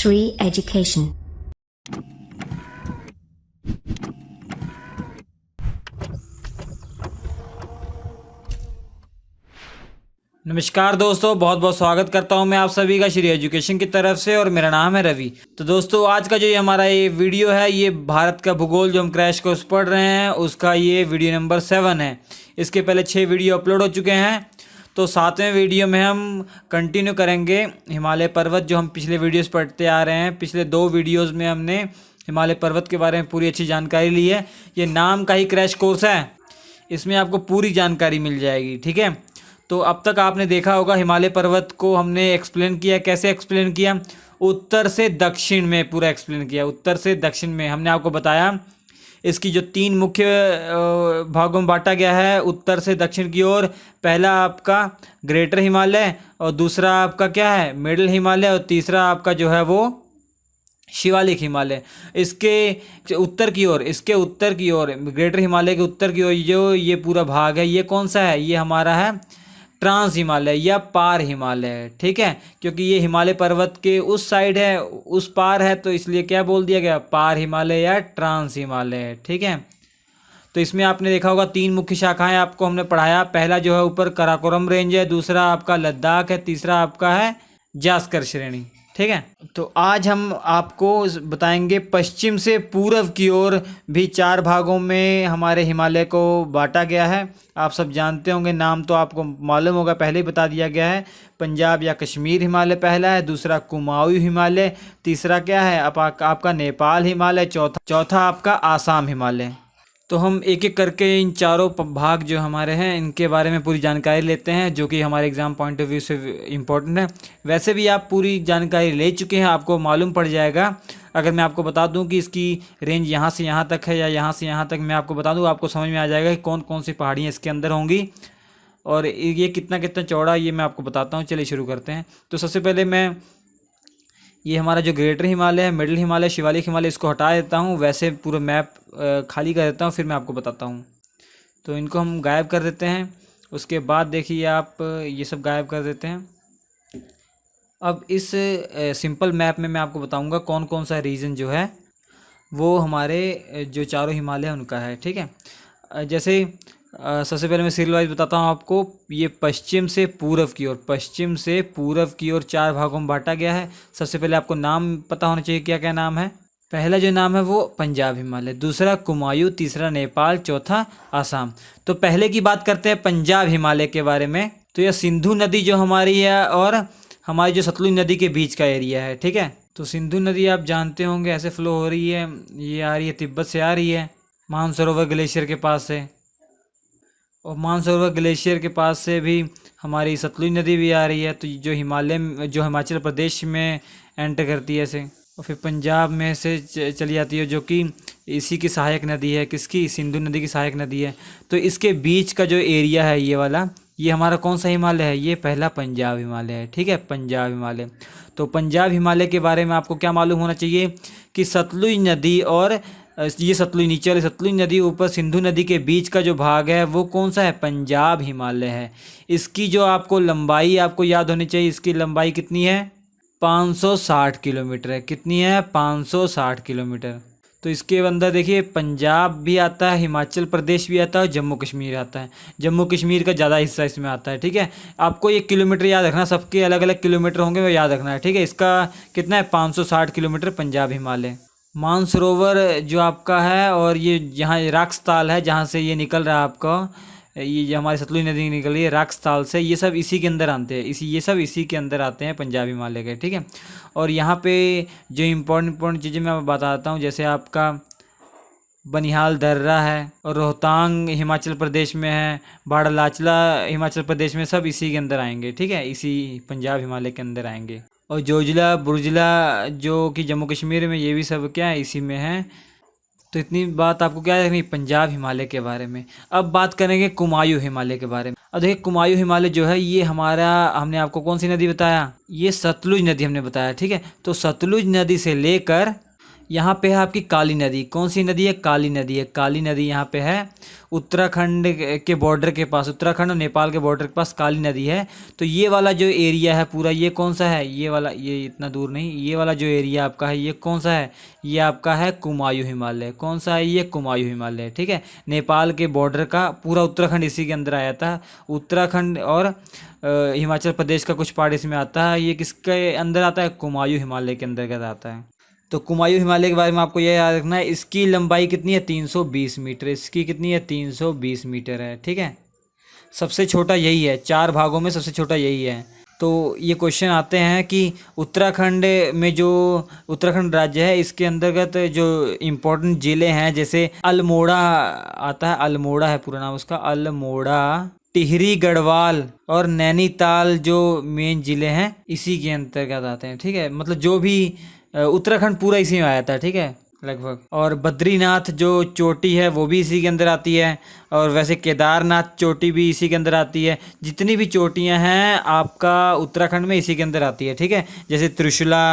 Shri Education। नमस्कार दोस्तों, बहुत बहुत स्वागत करता हूं मैं आप सभी का श्री एजुकेशन की तरफ से और मेरा नाम है रवि। तो दोस्तों, आज का जो ये हमारा ये वीडियो है, ये भारत का भूगोल जो हम क्रैश कोर्स पढ़ रहे हैं उसका ये वीडियो नंबर 7 है। इसके पहले 6 वीडियो अपलोड हो चुके हैं। तो 7वें वीडियो में हम कंटिन्यू करेंगे हिमालय पर्वत, जो हम पिछले वीडियोज़ पढ़ते आ रहे हैं। पिछले 2 वीडियोज़ में हमने हिमालय पर्वत के बारे में पूरी अच्छी जानकारी ली है। ये नाम का ही क्रैश कोर्स है, इसमें आपको पूरी जानकारी मिल जाएगी, ठीक है। तो अब तक आपने देखा होगा हिमालय पर्वत को हमने एक्सप्लेन किया। कैसे एक्सप्लेन किया? उत्तर से दक्षिण में पूरा एक्सप्लेन किया। उत्तर से दक्षिण में हमने आपको बताया इसकी जो 3 मुख्य भागों में बांटा गया है उत्तर से दक्षिण की ओर। पहला आपका ग्रेटर हिमालय, और दूसरा आपका क्या है, मिडिल हिमालय, और तीसरा आपका जो है वो शिवालिक हिमालय। इसके उत्तर की ओर, इसके उत्तर की ओर, ग्रेटर हिमालय के उत्तर की ओर जो ये पूरा भाग है, ये कौन सा है? ये हमारा है ट्रांस हिमालय या पार हिमालय, ठीक है। क्योंकि ये हिमालय पर्वत के उस साइड है, उस पार है, तो इसलिए क्या बोल दिया गया? पार हिमालय या ट्रांस हिमालय, ठीक है। तो इसमें आपने देखा होगा 3 मुख्य शाखाएं आपको हमने पढ़ाया। पहला जो है ऊपर काराकोरम रेंज है, दूसरा आपका लद्दाख है, तीसरा आपका है जास्कर श्रेणी, ठीक है। तो आज हम आपको बताएंगे पश्चिम से पूर्व की ओर भी 4 भागों में हमारे हिमालय को बांटा गया है। आप सब जानते होंगे, नाम तो आपको मालूम होगा, पहले ही बता दिया गया है। पंजाब या कश्मीर हिमालय पहला है, दूसरा कुमाऊं हिमालय, तीसरा क्या है आपका नेपाल हिमालय, चौथा आपका आसाम हिमालय। तो हम एक एक करके इन चारों भाग जो हमारे हैं इनके बारे में पूरी जानकारी लेते हैं, जो कि हमारे एग्ज़ाम पॉइंट ऑफ व्यू से इम्पोर्टेंट है। वैसे भी आप पूरी जानकारी ले चुके हैं, आपको मालूम पड़ जाएगा। अगर मैं आपको बता दूं कि इसकी रेंज यहाँ से यहाँ तक है या यहाँ से यहाँ तक, मैं आपको बता दूं, आपको समझ में आ जाएगा कि कौन कौन सी पहाड़ियाँ इसके अंदर होंगी और ये कितना कितना चौड़ा, ये मैं आपको बताता हूँ। चलिए शुरू करते हैं। तो सबसे पहले मैं ये हमारा जो ग्रेटर हिमालय है, मिडिल हिमालय, शिवालिक हिमालय, इसको हटा देता हूँ। वैसे पूरा मैप खाली कर देता हूँ, फिर मैं आपको बताता हूँ। तो इनको हम गायब कर देते हैं। उसके बाद देखिए आप ये सब गायब कर देते हैं। अब इस सिंपल मैप में मैं आपको बताऊँगा कौन कौन सा रीजन जो है वो हमारे जो चारों हिमालय है उनका है, ठीक है। जैसे सबसे पहले मैं सीरियल वाइज बताता हूँ आपको। ये पश्चिम से पूर्व की ओर, पश्चिम से पूर्व की ओर 4 भागों में बांटा गया है। सबसे पहले आपको नाम पता होना चाहिए, क्या क्या नाम है। पहला जो नाम है वो पंजाब हिमालय, दूसरा कुमायूं, तीसरा नेपाल, चौथा आसाम। तो पहले की बात करते हैं पंजाब हिमालय के बारे में। तो यह सिंधु नदी जो हमारी है और हमारी जो सतलुज नदी के बीच का एरिया है, ठीक है। तो सिंधु नदी आप जानते होंगे ऐसे फ्लो हो रही है, ये आ रही है तिब्बत से, आ रही है मानसरोवर ग्लेशियर के पास से, और मानसरोवर ग्लेशियर के पास से भी हमारी सतलुज नदी भी आ रही है। तो जो हिमाचल प्रदेश में एंटर करती है ऐसे, और फिर पंजाब में से चली जाती है, जो कि इसी की सहायक नदी है। किसकी? सिंधु नदी की सहायक नदी है। तो इसके बीच का जो एरिया है ये वाला, ये हमारा कौन सा हिमालय है? ये पहला पंजाब हिमालय है, ठीक है, पंजाब हिमालय। तो पंजाब हिमालय के बारे में आपको क्या मालूम होना चाहिए कि सतलुज नदी और ये सतलुज, नीचे वाली सतलुज नदी, ऊपर सिंधु नदी के बीच का जो भाग है वो कौन सा है? पंजाब हिमालय है। इसकी जो आपको लंबाई आपको याद होनी चाहिए, इसकी लंबाई कितनी है? 560 किलोमीटर है। कितनी है? 560 किलोमीटर। तो इसके अंदर देखिए पंजाब भी आता है, हिमाचल प्रदेश भी आता है, और जम्मू कश्मीर आता है। जम्मू कश्मीर का ज़्यादा हिस्सा इसमें आता है, ठीक है। आपको ये किलोमीटर याद रखना, सबके अलग अलग किलोमीटर होंगे, वो याद रखना है, ठीक है। इसका कितना है? 560 किलोमीटर पंजाब हिमालय। मानसरोवर जो आपका है, और ये यहाँ राक्सताल है जहाँ से ये निकल रहा है आपका, ये हमारी सतलुज नदी निकल रही है राक्सताल से, ये सब इसी के अंदर आते हैं, ये सब इसी के अंदर आते हैं पंजाब हिमालय के, ठीक है। और यहाँ पे जो इम्पोर्टेंट चीज़ें मैं बताता हूँ, जैसे आपका बनिहाल दर्रा है, और रोहतांग हिमाचल प्रदेश में है, बाड़ालाचला हिमाचल प्रदेश में, सब इसी के अंदर आएंगे, ठीक है, इसी पंजाब हिमालय के अंदर आएंगे। और जोजिला बुर्जिला जो कि जम्मू कश्मीर में, ये भी सब क्या है? इसी में है। तो इतनी बात आपको क्या रखनी पंजाब हिमालय के बारे में। अब बात करेंगे कुमायूं हिमालय के बारे में। अब देखिए कुमायूं हिमालय जो है ये हमारा, हमने आपको कौन सी नदी बताया? ये सतलुज नदी हमने बताया, ठीक है। तो सतलुज नदी से लेकर यहाँ पे है आपकी काली नदी। कौन सी नदी है? काली नदी है। काली नदी यहाँ पे है उत्तराखंड के बॉर्डर के पास, उत्तराखंड और नेपाल के बॉर्डर के पास काली नदी है। तो ये वाला जो एरिया है पूरा, ये कौन सा है? ये वाला, ये इतना दूर नहीं, ये वाला जो एरिया आपका है ये कौन सा है? ये आपका है कुमायूं हिमालय। कौन सा है? ये कुमायूं हिमालय, ठीक है। नेपाल के बॉर्डर का पूरा उत्तराखंड इसी के अंदर आया था। उत्तराखंड और हिमाचल प्रदेश का कुछ पार्ट इसमें आता है। ये किसके अंदर आता है? कुमायूं हिमालय के अंतर्गत आता है। तो कुमायूं हिमालय के बारे में आपको यह याद रखना है, इसकी लंबाई कितनी है? 320 मीटर। इसकी कितनी है? 320 मीटर है, ठीक है। सबसे छोटा यही है, 4 भागों में सबसे छोटा यही है। तो ये क्वेश्चन आते हैं कि उत्तराखंड में जो उत्तराखंड राज्य है इसके अंतर्गत जो इम्पोर्टेंट ज़िले हैं, जैसे अल्मोड़ा आता है, अल्मोड़ा है पूरा नाम उसका, अल्मोड़ा, टिहरी, गढ़वाल और नैनीताल जो मेन ज़िले हैं इसी के अंतर्गत आते हैं, ठीक है। मतलब जो भी उत्तराखंड पूरा इसी में आया था, ठीक है, लगभग। और बद्रीनाथ जो चोटी है वो भी इसी के अंदर आती है, और वैसे केदारनाथ चोटी भी इसी के अंदर आती है। जितनी भी चोटियां हैं आपका उत्तराखंड में इसी के अंदर आती है, ठीक है। जैसे त्रिशूला,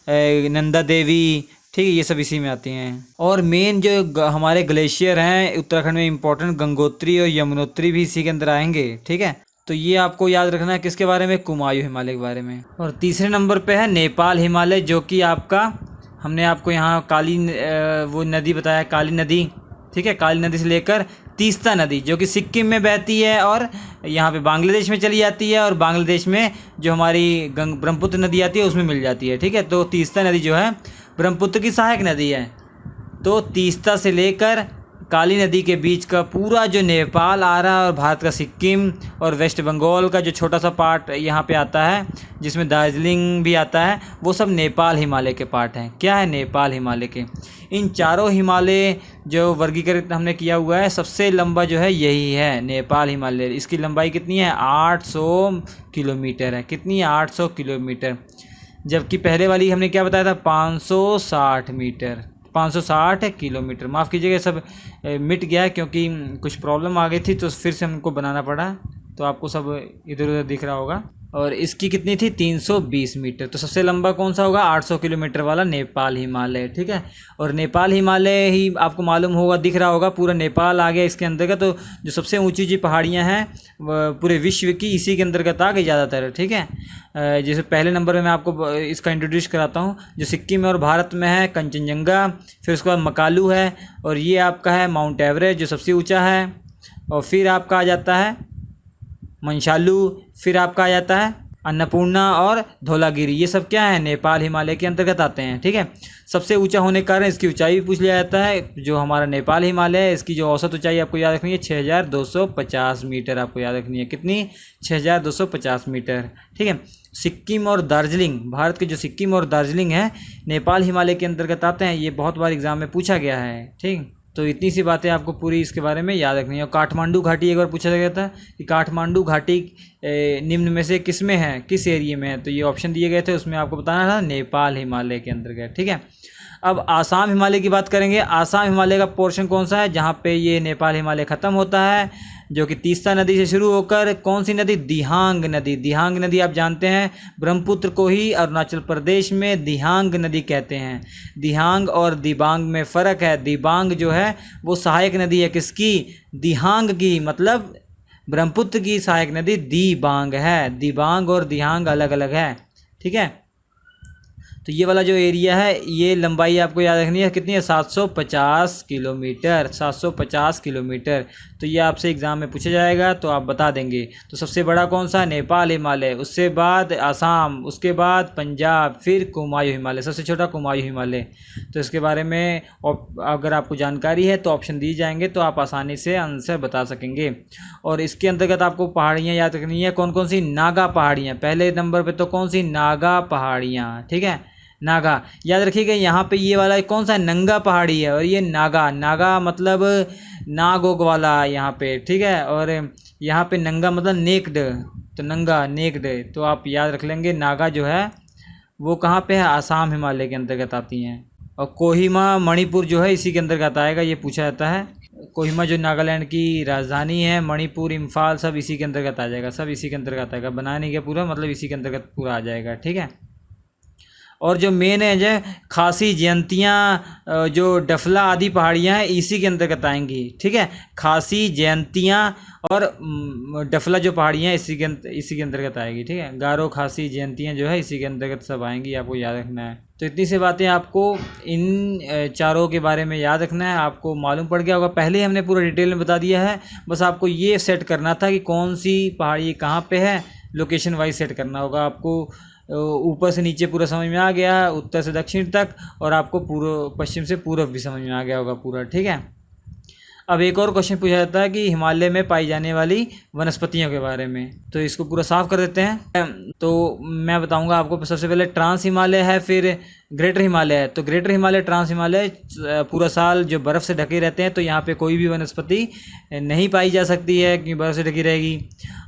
नंदा देवी, ठीक है, ये सब इसी में आती हैं। और मेन जो हमारे ग्लेशियर हैं उत्तराखंड में इम्पोर्टेंट, गंगोत्री और यमुनोत्री भी इसी के अंदर आएंगे, ठीक है। तो ये आपको याद रखना है किसके बारे में? कुमायूं हिमालय के बारे में। और तीसरे नंबर पे है नेपाल हिमालय, जो कि आपका, हमने आपको यहाँ काली वो नदी बताया, काली नदी, ठीक है। काली नदी से लेकर तीस्ता नदी जो कि सिक्किम में बहती है और यहाँ पे बांग्लादेश में चली जाती है, और बांग्लादेश में जो हमारी ब्रह्मपुत्र नदी आती है उसमें मिल जाती है, ठीक है। तो तीस्ता नदी जो है ब्रह्मपुत्र की सहायक नदी है। तो तीस्ता से लेकर काली नदी के बीच का पूरा जो नेपाल आ रहा है, और भारत का सिक्किम और वेस्ट बंगाल का जो छोटा सा पार्ट यहाँ पे आता है जिसमें दार्जिलिंग भी आता है, वो सब नेपाल हिमालय के पार्ट हैं। क्या है? नेपाल हिमालय के। इन चारों हिमालय जो वर्गीकृत हमने किया हुआ है, सबसे लंबा जो है यही है, नेपाल हिमालय। इसकी लंबाई कितनी है? 800 किलोमीटर है। कितनी है? 800 किलोमीटर। जबकि पहले वाली हमने क्या बताया था? 560 मीटर, 560 किलोमीटर। माफ़ कीजिएगा, सब मिट गया है क्योंकि कुछ प्रॉब्लम आ गई थी, तो फिर से हमको बनाना पड़ा। तो आपको सब इधर उधर दिख रहा होगा। और इसकी कितनी थी? 320 मीटर। तो सबसे लंबा कौन सा होगा? 800 किलोमीटर वाला नेपाल हिमालय, ठीक है। और नेपाल हिमालय ही आपको मालूम होगा, दिख रहा होगा, पूरा नेपाल आ गया इसके अंतर्गत। तो जो सबसे ऊंची ऊंची पहाड़ियां हैं पूरे विश्व की इसी के अंतर्गत आ गई ज़्यादातर, ठीक है। जैसे पहले नंबर में मैं आपको इसका इंट्रोड्यूस कराता हूँ, जो सिक्किम और भारत में है, कंचनजंगा, फिर उसके बाद मकालू है, और ये आपका है माउंट एवरेस्ट जो सबसे ऊँचा है, और फिर आपका आ जाता है मंशालू, फिर आपका आ जाता है अन्नपूर्णा और धौलागिरी। ये सब क्या है? नेपाल हिमालय के अंतर्गत आते हैं, ठीक है। सबसे ऊंचा होने के कारण इसकी ऊंचाई भी पूछ लिया जाता है। जो हमारा नेपाल हिमालय है इसकी जो औसत ऊंचाई आपको याद रखनी है 6250 मीटर, आपको याद रखनी है। कितनी? 6250 मीटर, ठीक है। सिक्किम और दार्जिलिंग, भारत के जो सिक्किम और दार्जिलिंग है नेपाल हिमालय के अंतर्गत आते हैं। ये बहुत बार एग्जाम में पूछा गया है, ठीक। तो इतनी सी बातें आपको पूरी इसके बारे में याद रखनी है। और काठमांडू घाटी एक बार पूछा गया था कि काठमांडू घाटी निम्न में से किस में है, किस एरिया में है? तो ये ऑप्शन दिए गए थे, उसमें आपको बताना था नेपाल हिमालय के अंतर्गत, ठीक है। अब आसाम हिमालय की बात करेंगे। आसाम हिमालय का पोर्शन कौन सा है? जहाँ पे ये नेपाल हिमालय ख़त्म होता है, जो कि तीस्ता नदी से शुरू होकर, कौन सी नदी? दिहांग नदी। दिहांग नदी आप जानते हैं ब्रह्मपुत्र को ही अरुणाचल प्रदेश में दिहांग नदी कहते हैं। दिहांग और दिबांग में फ़र्क है। दिबांग जो है वो सहायक नदी है किसकी? दिहांग की। मतलब ब्रह्मपुत्र की सहायक नदी दिबांग है। दिबांग और दिहांग अलग अलग है, ठीक है। तो ये वाला जो एरिया है, ये लंबाई आपको याद रखनी है कितनी है? 750 किलोमीटर, 750 किलोमीटर। तो ये आपसे एग्ज़ाम में पूछा जाएगा, तो आप बता देंगे। तो सबसे बड़ा कौन सा? नेपाल हिमालय, उससे बाद आसाम, उसके बाद पंजाब, फिर कुमायूं हिमालय, सबसे छोटा कुमायूं हिमालय। तो इसके बारे में अगर आपको जानकारी है तो ऑप्शन दिए जाएंगे, तो आप आसानी से आंसर बता सकेंगे। और इसके अंतर्गत आपको पहाड़ियाँ याद रखनी है। कौन कौन सी? नागा पहाड़ियाँ पहले नंबर पे। तो कौन सी? नागा पहाड़ियाँ, ठीक है। नागा याद रखिएगा। यहाँ पे ये वाला कौन सा है? नंगा पहाड़ी है, और ये नागा। नागा मतलब नागोग वाला यहाँ पे, ठीक है। और यहाँ पे नंगा मतलब नेक्ड, तो नंगा नेक्ड। तो आप याद रख लेंगे। नागा जो है वो कहाँ पे है? आसाम हिमालय के अंतर्गत आती हैं। और कोहिमा मणिपुर जो है इसी के अंतर्गत आएगा, ये पूछा जाता है। कोहिमा जो नागालैंड की राजधानी है, मणिपुर, इम्फाल, सब इसी के अंतर्गत आ जाएगा, सब इसी के अंतर्गत आएगा। बनाने के पूरा मतलब इसी के अंतर्गत पूरा आ जाएगा, ठीक है। और जो मेन है जो खासी, जयंतियाँ, जो डफला आदि पहाड़ियाँ हैं इसी के अंतर्गत आएंगी। ठीक है, खासी, जयंतियाँ और डफला जो पहाड़ियाँ हैं इसी के अंतर्गत आएगी। ठीक है, गारो, खासी, जयंतियाँ जो है इसी के अंतर्गत सब आएंगी, आपको याद रखना है। तो इतनी सी बातें आपको इन चारों के बारे में याद रखना है। आपको मालूम पड़ गया होगा, पहले ही हमने पूरा डिटेल में बता दिया है। बस आपको ये सेट करना था कि कौन सी पहाड़ी कहाँ पे है, लोकेशन वाइज सेट करना होगा आपको। ऊपर से नीचे पूरा समझ में आ गया, उत्तर से दक्षिण तक, और आपको पूर्व पश्चिम से पूर्व भी समझ में आ गया होगा पूरा। ठीक है, अब एक और क्वेश्चन पूछा जाता है कि हिमालय में पाई जाने वाली वनस्पतियों के बारे में, तो इसको पूरा साफ कर देते हैं। तो मैं बताऊंगा आपको, सबसे पहले ट्रांस हिमालय है, फिर ग्रेटर हिमालय है। तो ग्रेटर हिमालय, ट्रांस हिमालय पूरा साल जो बर्फ़ से ढके रहते हैं, तो यहाँ पे कोई भी वनस्पति नहीं पाई जा सकती है क्योंकि बर्फ़ से ढकी रहेगी।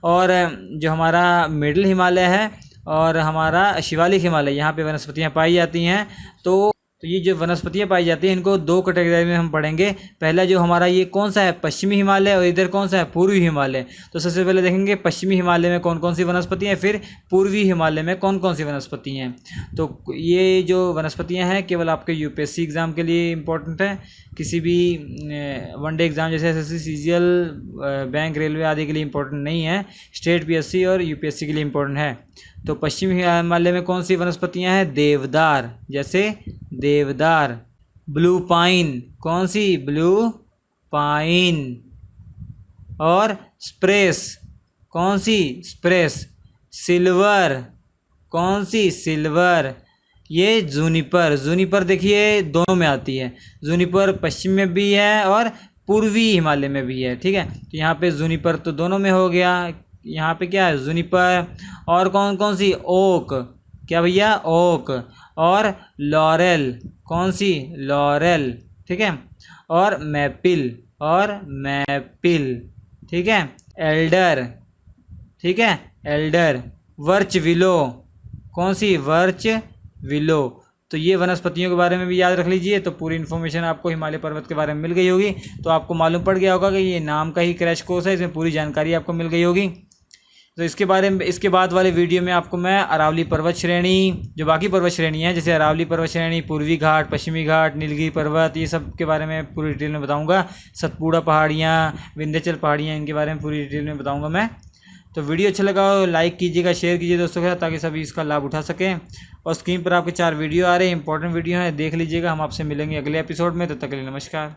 और जो हमारा मिडिल हिमालय है और हमारा शिवालिक हिमालय, यहाँ पे वनस्पतियाँ पाई जाती हैं। तो ये जो वनस्पतियाँ पाई जाती हैं इनको दो कैटेगरी में हम पढ़ेंगे। पहला जो हमारा ये कौन सा है, पश्चिमी हिमालय, और इधर कौन सा है, पूर्वी हिमालय। तो सबसे पहले देखेंगे पश्चिमी हिमालय में कौन कौन सी वनस्पतियाँ हैं, फिर पूर्वी हिमालय में कौन कौन सी वनस्पतियाँ हैं। तो ये जो वनस्पतियाँ हैं केवल आपके यूपीएससी एग्ज़ाम के लिए इम्पोर्टेंट है। किसी भी वनडे एग्ज़ाम जैसे एसएससी, सीजीएल, बैंक, रेलवे आदि के लिए इम्पोर्टेंट नहीं है। स्टेट पीएससी और यूपीएससी के लिए इम्पोर्टेंट है। तो पश्चिमी हिमालय में कौन सी वनस्पतियाँ हैं, देवदार, जैसे देवदार। ब्लू पाइन, कौन सी, ब्लू पाइन। और स्प्रेस, कौन सी, स्प्रेस। सिल्वर, कौन सी, सिल्वर। ये जूनिपर, जूनिपर देखिए दोनों में आती है। जूनिपर पश्चिम में भी है और पूर्वी हिमालय में भी है। ठीक है, तो यहाँ पे जूनिपर तो दोनों में हो गया। यहाँ पे क्या है, जूनिपर। और कौन कौन सी, ओक, क्या भैया, ओक। और लॉरेल, कौन सी, लॉरेल। ठीक है, और मैपिल, और मैपिल। ठीक है, एल्डर, ठीक है, एल्डर। वर्च विलो, कौन सी, वर्च विलो। तो ये वनस्पतियों के बारे में भी याद रख लीजिए। तो पूरी इन्फॉर्मेशन आपको हिमालय पर्वत के बारे में मिल गई होगी। तो आपको मालूम पड़ गया होगा कि ये नाम का ही क्रैश कोर्स है, इसमें पूरी जानकारी आपको मिल गई होगी। तो इसके बाद वाले वीडियो में आपको मैं अरावली पर्वत श्रेणी, जो बाकी पर्वत श्रेणी हैं जैसे अरावली पर्वत श्रेणी, पूर्वी घाट, पश्चिमी घाट, नीलगिरी पर्वत, ये सब के बारे में पूरी डिटेल में बताऊंगा। सतपुड़ा पहाड़ियाँ, विंध्याचल पहाड़ियाँ, इनके बारे में पूरी डिटेल में बताऊंगा मैं। तो वीडियो अच्छा लगा हो लाइक कीजिएगा, शेयर कीजिए दोस्तों के साथ, ताकि सभी इसका लाभ उठा सकें। और स्क्रीन पर आपके 4 वीडियो आ रहे हैं, इंपॉर्टेंट वीडियो हैं, देख लीजिएगा। हम आपसे मिलेंगे अगले एपिसोड में, तब तक के लिए नमस्कार।